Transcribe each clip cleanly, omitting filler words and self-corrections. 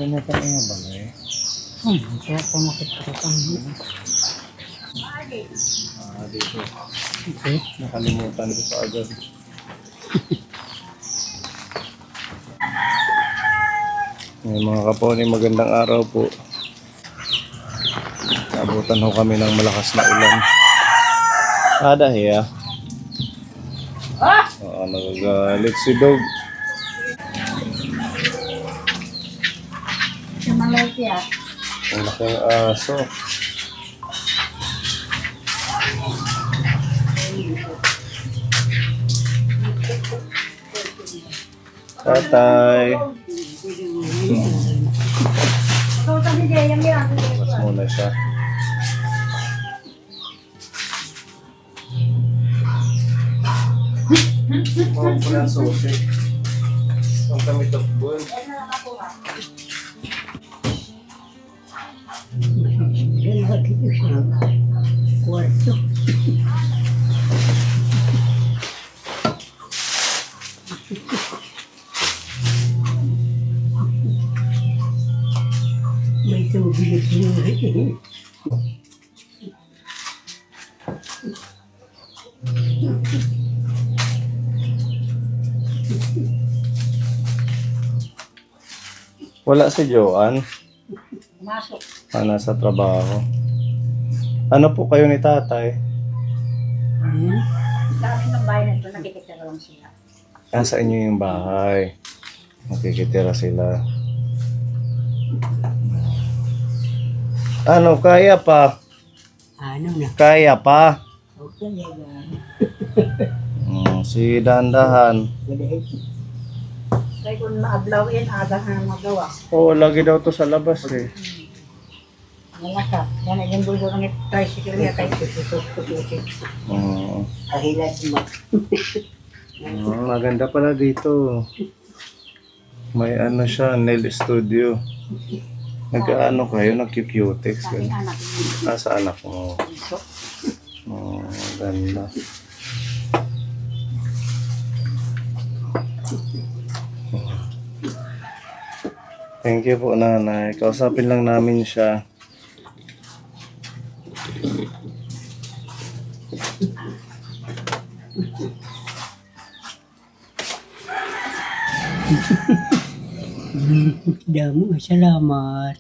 Yan na tayo nga ba eh? Kaya pa makikita Dito. Okay. Nakalimutan ko pa agad. Mga kaponi, magandang araw po. Nabutan ho kami ng malakas na ulan. Dahil oo, nagagalit si Dog. Malaysia. Ang laking aso. Tatay. Mas muna siya. Oh, pala susi. Ang kami takbon. Lagi ko siya kwarto. May tubig yun. Wala si Joanne. Masok. Nasa trabaho. Ano po kayo ni tatay? Sa amin ng bahay na ito, nakikita lang sila. Sa inyo yung bahay. Makikitira sila. Ano, kaya pa? Ano na? Kaya pa? Okay, yan. Si Dandahan. Kaya kung maablawin, aga na magawa. Oo, lagi daw to sa labas eh. Wala ka. Yan ay yung bulbo ng tricycle niya kay tututututin. Kahilan mo. Maganda pala dito. May ano siya, nail studio. Nag-ano kayo, nag-cutex. Sa aking anak. Sa anak mo. Ganda. Thank you po, nanay. Kausapin lang namin siya. Damo, salamat.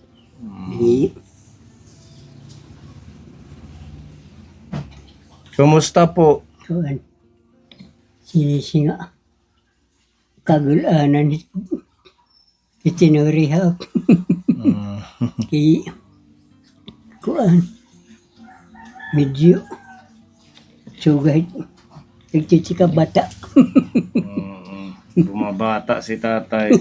Kumusta po? Kuan. Sinisinga. Kagulanan ito. Itinuriha ako. Kaya, kuan. Medyo. Sugay. Nagchichika bata. Bumabata si tatay.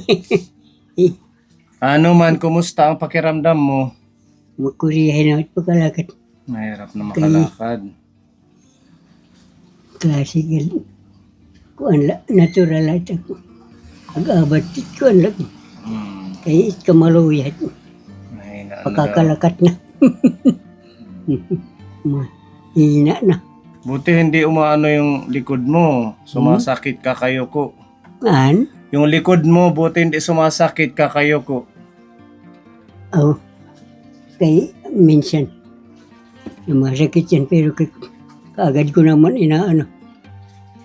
Ano man, kumusta ang pakiramdam mo? Makuriyahin ako pagkalakat. Mahirap na makalakad. Kasi kuan la, natural at ako.Ag-abat kuan lang. Kaya kamaluyat. Mahina Pagkakalakat na. Hina na. Buti hindi umaano yung likod mo. Sumasakit ka kayo ko. An? Yung likod mo, buti hindi sumasakit ka kayo ko. Oh. Kaya minsan. Masakit yan pero kaagad ko naman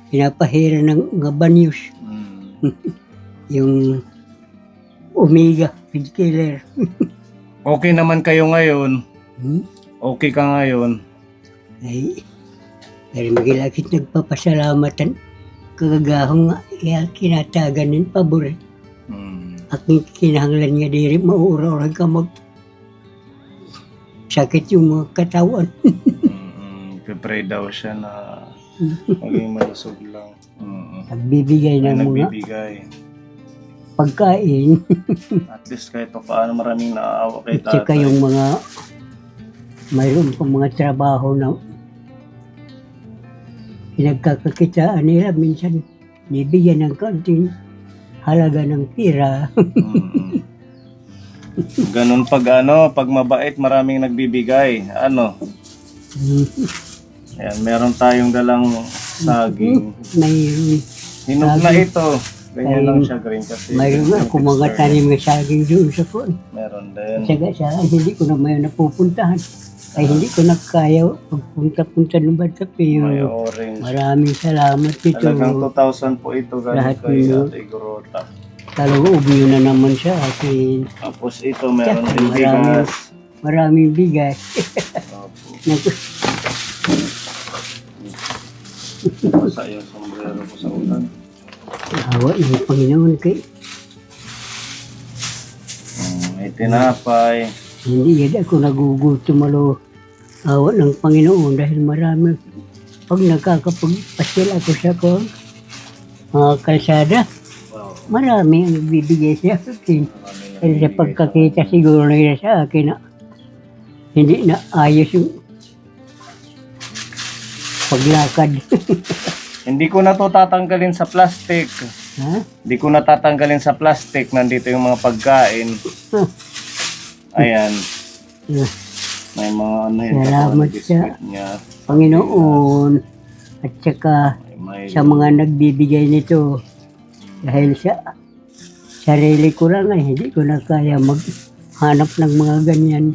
pinapahira ng mga banyos. Yung Omega painkiller. Okay naman kayo ngayon. Okay ka ngayon. Ay, pero magilakit nagpapasalamatan. Kagagahong nga, kinataganin paborit. Aking kinahanglan nga diri, maura-urang ka sakit yung mga katawan. Pipray daw siya na maging malusog lang. Nagbibigay ng mga Nagbibigay. pagkain. At least kahit pa paano maraming naaawa kay At saka tatay. yung mga mayroon pang mga trabaho na pinagkakakitaan nila minsan nibigyan ng kaunting halaga ng pira. Ganun pag pag mabait, maraming nagbibigay. Ayan, meron tayong dalang saging. Mayroon. Hinog na ito. Ganyan lang siya green kasi. Mayroon nga ako mga tanim ng saging doon sa kuwan. Meron din. Saga sa hindi ko na may napupuntahan. Ay hindi ko na kaya pagpunta-punta ng Bata May pero orange. maraming salamat dito. Talagang 2,000 po ito Lahat galing kay nyo. Ate Igorota. Talaga ubyo na naman siya akin. Tapos ito meron din Maraming- bigas. Maraming bigas. Opo. Naku, Basa yung sombrero ko sa ulan. awa ng Panginoon kay May tinapay. hindi yan ako nagugutom malo. Awa ng Panginoon dahil marami. Pag nakakapagpasyal ako sa ko, mga kalsada, Wow. marami ang nagbibigay sa akin. Kasi sa pagkakita siguro nila sa akin na hindi na ayos yung paglakad. Hindi ko na to tatanggalin sa plastic. Ha? Hindi ko na tatanggalin sa plastic. Nandito yung mga pagkain. Ayan. May mga ano yun. Salamat biscuit niya. Panginoon at saka May sa mga nagbibigay nito dahil sa sarili ko lang ay hindi ko na kaya maghanap ng mga ganyan.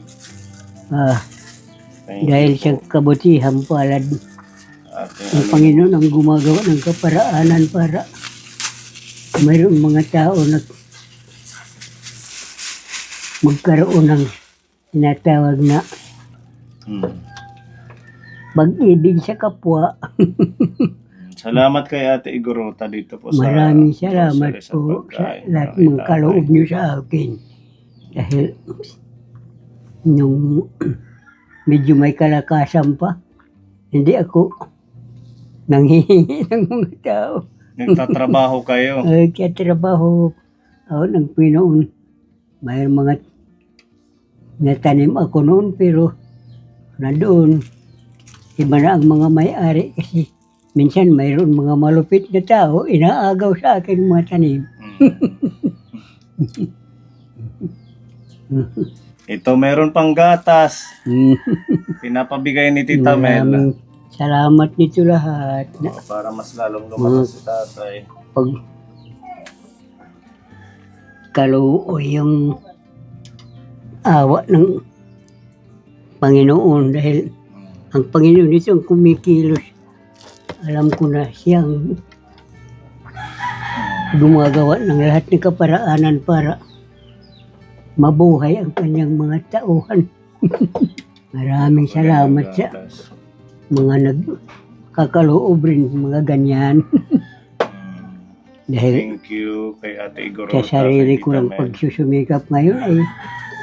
thank Dahil you sa po, kabutihan palad ating ang Panginoon ang gumagawa ng kaparaanan para mayroong mga tao na magkaroon ng tinatawag na pag-ibig sa kapwa. Salamat kay Ate Igorota dito po sa Maraming salamat sa po sa pagkain. lahat ng kaloob niyo sa akin. Dahil nung medyo may kalakasan pa, hindi ako nanghihingi ng mga tao. Nagtatrabaho kayo. Ay, kaya trabaho ako ng Pinoon. May mga natanim ako noon pero nandoon. Iba na ang mga may-ari kasi minsan mayroon mga malupit na tao inaagaw sa akin mga tanim. Ito meron pang gatas. Pinapabigay ni Tita Mel. Maraming salamat nito lahat. Na Para mas lalong lumakas si tatay. pag kaluo yung awa ng Panginoon dahil ang Panginoon ito ang kumikilos. Alam ko na siyang gumagawa ng lahat ng kaparaanan para mabuhay ang kanyang mga tauhan. Maraming salamat sa Gatas. mga nagkakaloob rin, mga ganyan. Dahil Thank you kay Ate Igorota. sa sarili kay ko Tita lang Mel. pagsusumikap ngayon ay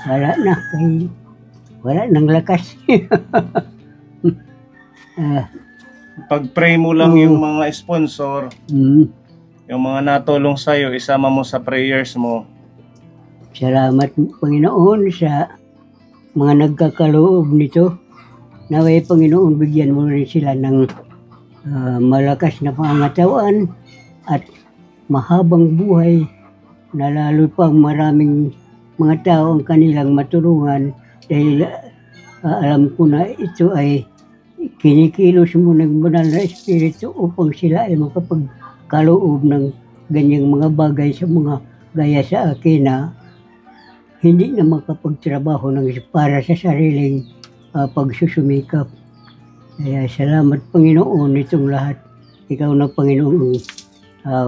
wala na. Wala nang lakas. Pag-pray mo lang yung mga sponsor, mm, yung mga natulong sa'yo, isama mo sa prayers mo. Salamat Panginoon sa mga nagkakaloob nito. Naway Panginoon, bigyan mo rin sila ng malakas na pangatawan at mahabang buhay na lalo pang maraming mga tao ang kanilang matulungan dahil alam ko na ito ay kinikilos mo ng banal na espiritu upang sila ay makapagkaloob ng ganyang mga bagay sa mga gaya sa akin na hindi na makapagtrabaho ng para sa sariling pagsusumikap. Kaya salamat Panginoon itong lahat. Ikaw na Panginoon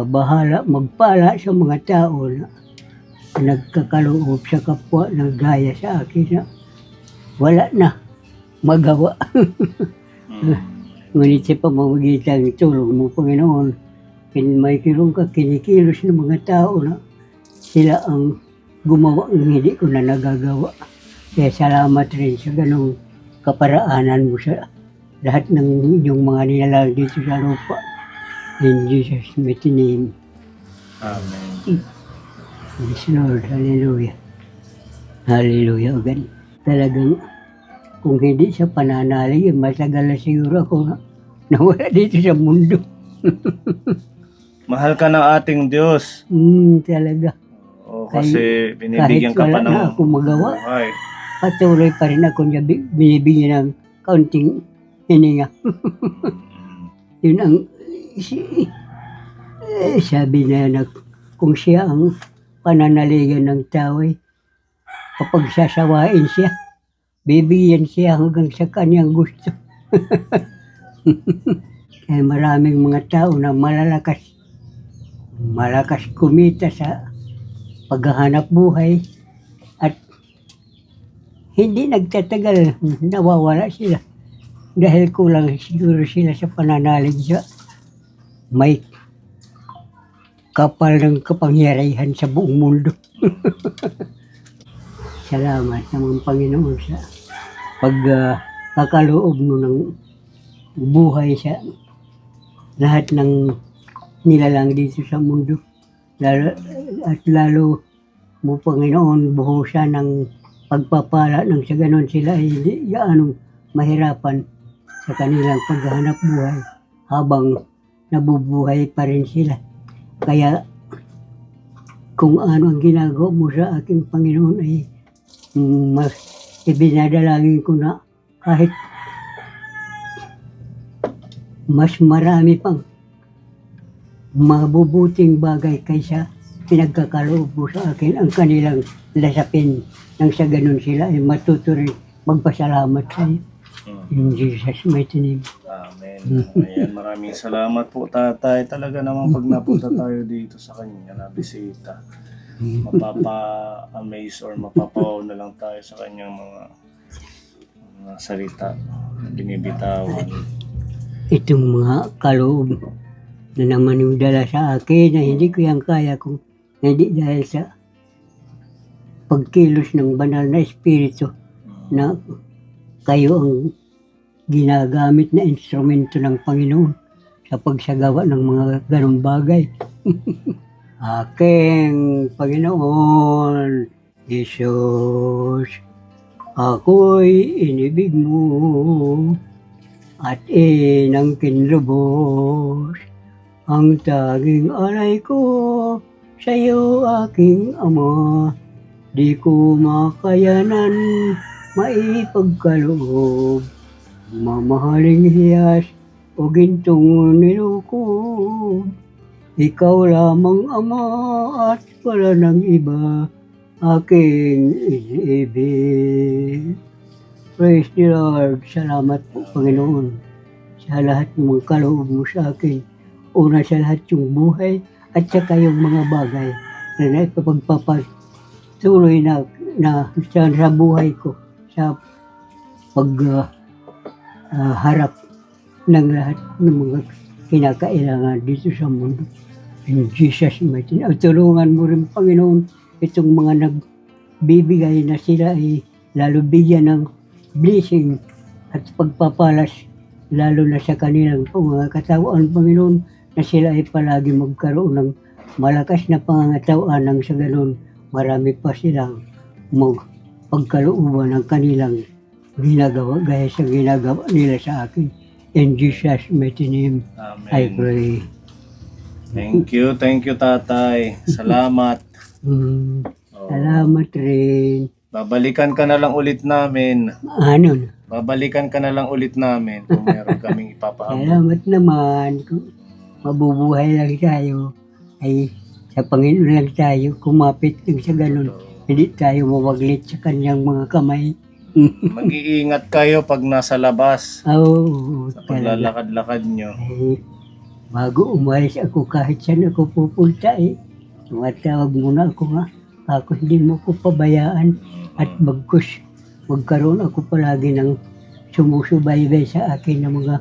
bahala magpala sa mga tao na nagkakaloob sa kapwa na gaya sa akin na wala na magawa. Ngunit sa pamamagitan ng tulong mo Panginoon, may kirong ka kinikilos ng mga tao na sila ang gumawa ng hindi ko na nagagawa. Kaya salamat rin sa ganong kaparaanan mo sa lahat ng inyong mga nilalang dito sa lupa. In Jesus' mighty name. Amen. Yes, Lord. Hallelujah. Hallelujah. Again. Talagang kung hindi sa pananalig, matagal na siguro ako na nawala dito sa mundo. Mahal ka ng ating Diyos. Talaga. O, kasi binibigyan Kahit ka pa wala ng na ako magawa, buhay. patuloy pa rin ako niya binibigyan ng kaunting hininga. Yun ang sabi na kung siya ang pananaligan ng tao, kapag sasawain siya, bibigyan siya hanggang sa kanyang gusto. Kaya maraming mga tao na malakas kumita sa paghahanap buhay at hindi nagtatagal, nawawala sila dahil kulang siguro sila sa pananalig sa may kapal ng kapangyarihan sa buong mundo. Salamat naman Panginoon sa pagkakaloob mo ng buhay sa lahat ng nilalang dito sa mundo. Lalo mo Panginoon buhusan ng pagpapala nang sa ganon sila ay hindi gaanong mahirapan sa kanilang paghahanap buhay habang nabubuhay pa rin sila. Kaya kung ano ang ginagawa mo sa aking Panginoon ay ibinadalangin ko na kahit mas marami pang mabubuting bagay kaysa pinagkakaloob mo sa akin ang kanilang lasapin nang sa ganun sila ay matuto rin magpasalamat sa iyo. In Jesus' mighty name. Amen. Ayan, maraming salamat po tatay. Talaga naman pag napunta tayo dito sa kanya na bisita, mapapa-amaze or mapapawaw na lang tayo sa kanyang mga salita na binibitawan. Itong mga kaloob na naman yung dala sa akin na hindi ko yung kaya kung hindi dahil sa pagkilos ng banal na espiritu na kayo ang ginagamit na instrumento ng Panginoon sa pagsagawa ng mga ganong bagay. Aking Panginoon, Jesus, ako'y inibig mo at inangkin lubos ang taging alay ko sa iyo, aking Ama. Di ko makayanan maipagkaloob, mamahaling hiyas o gintong nilukob. Ikaw lamang Ama at wala ng iba aking iniibig. Praise the Lord. Salamat po Panginoon sa lahat ng mga kaloob mo sa akin. Una sa lahat yung buhay at saka yung mga bagay na naipapagpapatuloy na sa buhay ko sa pagharap ng lahat ng mga kinakailangan dito sa mundo. In Jesus' mighty name. Tulungan mo rin Panginoon itong mga nagbibigay na sila ay lalo bigyan ng blessing at pagpapalas lalo na sa kanilang mga katawan Panginoon na sila ay palagi magkaroon ng malakas na pangangatawan nang sa ganun marami pa silang pagkalooban ng kanilang ginagawa gaya sa ginagawa nila sa akin. In Jesus' mighty name, Amen. I pray. Thank you tatay. Salamat. Salamat rin. Babalikan ka na lang ulit namin. Ano na? Babalikan ka na lang ulit namin kung meron kaming ipapaabot. Salamat naman. Kung mabubuhay lang tayo, ay sa Panginoon lang tayo, kumapit lang sa ganun. Hindi tayo mawaglit sa kanyang mga kamay. Mag-iingat kayo pag nasa labas. Oo, Sa paglalakad-lakad nyo. Ay, bago umalis ako kahit saan ako pupunta tumatawag muna ako nga. Ako hindi mo ko pabayaan at bagkus magkaroon ako palagi ng sumusubaybay sa akin ng mga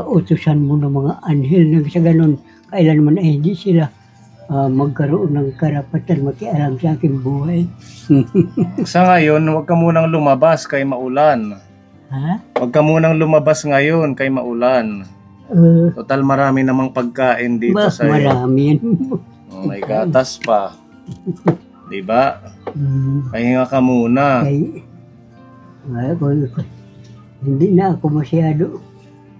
utusan mo ng mga anghel na sa ganun. Kailanman ay hindi sila magkaroon ng karapatan makialam sa aking buhay. Sa ngayon, huwag ka munang lumabas kay maulan. Ha? Huwag ka munang lumabas ngayon kay maulan. Total marami namang pagkain dito sa iyo. Marami yan. May gatas pa. Diba? Pahinga ka muna. Hindi na ako masyado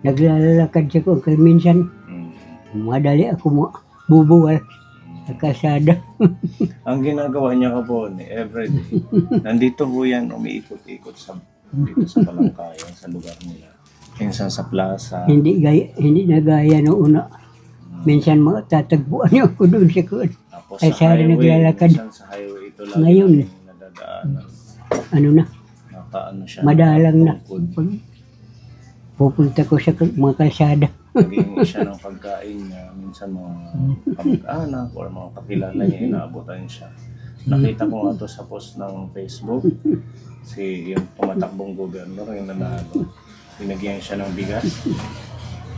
naglalakad siya ko. Kaya minsan, madali ako bubuwal sa kasada. Ang ginagawa niya po everyday, nandito po yan, umiikot-ikot dito sa Balangkayan, sa lugar nila. Minsan sa plaza. Hindi na gaya noong una. Minsan tatagpuan niyo ako doon sa kuwan. Tapos Ay, sa sana highway, naglalakad. minsan sa highway ito lagi Ngayon, namin nadadaanan. Ano na, Nakaano siya. madalang na. tungkod. Pag pupunta ko sa mga kalsada. Naging siya ng pagkain niya. Minsan mga kamag-anak or mga kakilala niya, inaabutan siya. Nakita ko nga to sa post ng Facebook. Si yung tumatakbong gobernador, yung nanalo. Binagyan siya ng bigas.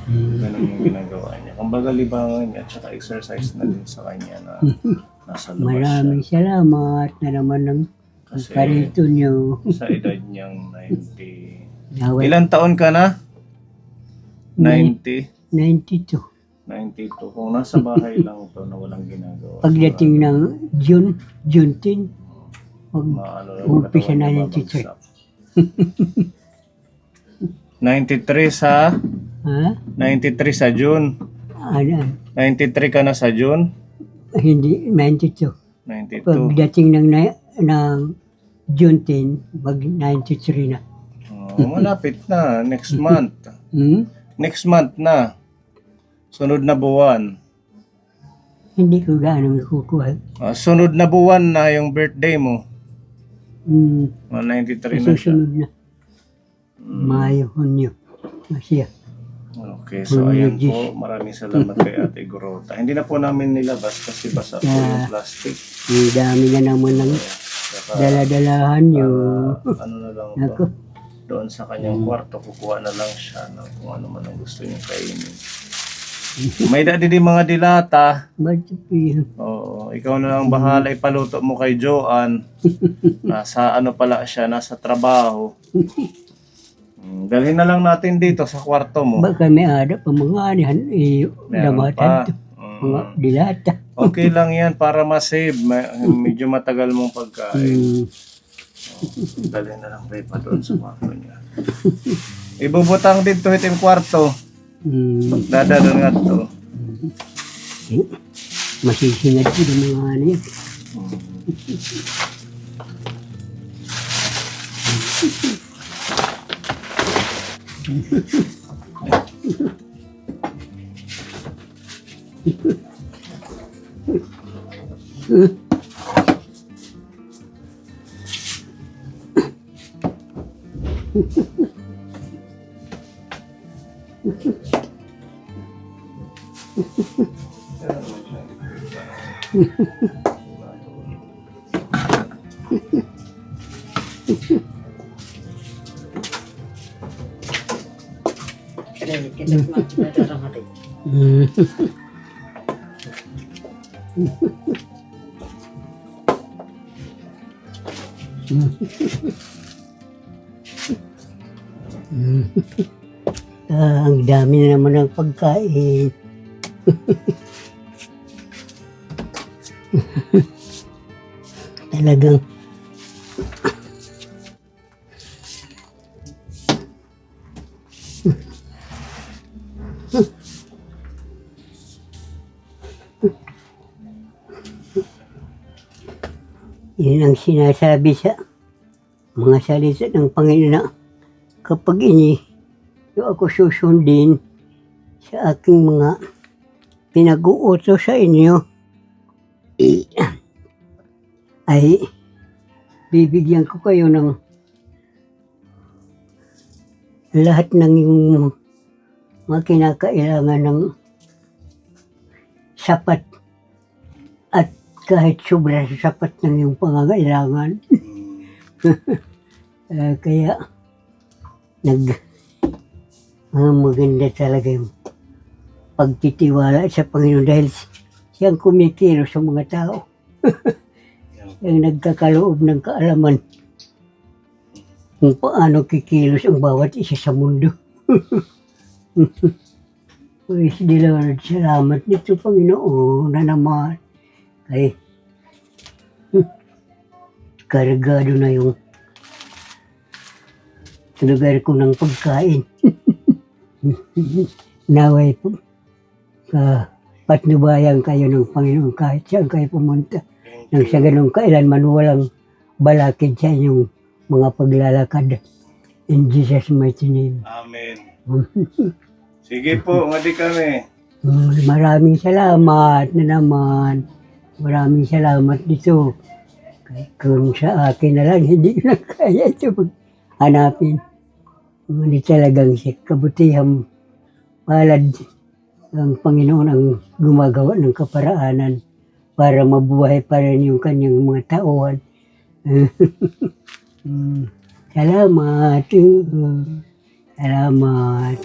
Ganun yung ginagawa niya. Kumbaga libangan niya at saka exercise na din sa kanya na nasa labas Maraming siya. salamat na naman ng Kasi parito niyo. sa edad niyang 90. Naway, Ilang taon ka na? 90? 92. 92. Kung nasa bahay lang to na walang ginagawa. Pagdating ng June 10, maano lang umpisa katawan na niya yung teacher. babagsak. 93 sa Ha? 93 sa June. Ano? 93 ka na sa June? Hindi, 92. 92. Pagdating ng June 10, mag 93 na. Malapit na. Next month. Hmm? Next month na. Sunod na buwan. Hindi ko gaano nakukuha. Sunod na buwan na yung birthday mo. Hmm. 93 na siya. Susunod na. Mayo, Hunyo. Masya. Okay, so ayan po. Maraming salamat kay Ate Gorota. Hindi na po namin nilabas kasi basa po yung plastic. Ang dami na naman ng Saka, daladalahan nyo. ano na lang Ako. po. Doon sa kanyang kwarto, kukuha na lang siya ng kung ano man ang gusto niya kainin. May dati din mga dilata. Ba't sabihin? Oo, ikaw na lang bahala, ipaluto mo kay Joanne. Nasa ano pala siya, nasa trabaho. Dalhin na lang natin dito sa kwarto mo. Baka may ada pa mga anihan, Meron damatan pa. to. Mga dilata. Okay lang yan para ma-save. Medyo matagal mong pagkain. Dalhin na lang kayo pa doon sa kwarto niya. Ibubutang dito itim kwarto. Dadalon nga to. Masisingad ko ng mga ano yan. Ang dami na naman ng pagkain. Talagang yun ang sinasabi sa mga salita ng Panginoon na kapag ako susundin sa aking mga pinag-uutos sa inyo, ay bibigyan ko kayo ng lahat ng yung mga kinakailangan ng sapat at kahit sobra sa sapat ng yung pangangailangan. Kaya maganda talaga yung pagtitiwala sa Panginoon dahil siyang kumikilos sa mga tao. Siyang nagkakaloob ng kaalaman kung paano kikilos ang bawat isa sa mundo. Praise the Lord, salamat nito Panginoon na naman kay kargado na yung lugar ko ng pagkain. Naway po patnubayan kayo ng Panginoon kahit saan kayo pumunta. Nang sa ganun kailanman walang balakid sa inyong mga paglalakad. In Jesus' mighty name. Amen. Sige po, ngadi kami. Maraming salamat na naman Maraming salamat dito. Kung sa akin na lang, hindi ko na kaya ito hanapin. Hindi talagang siya kabutihang palad ang Panginoon ang gumagawa ng kaparaanan para mabuhay pa rin yung kanyang mga tauhan. Salamat. Salamat.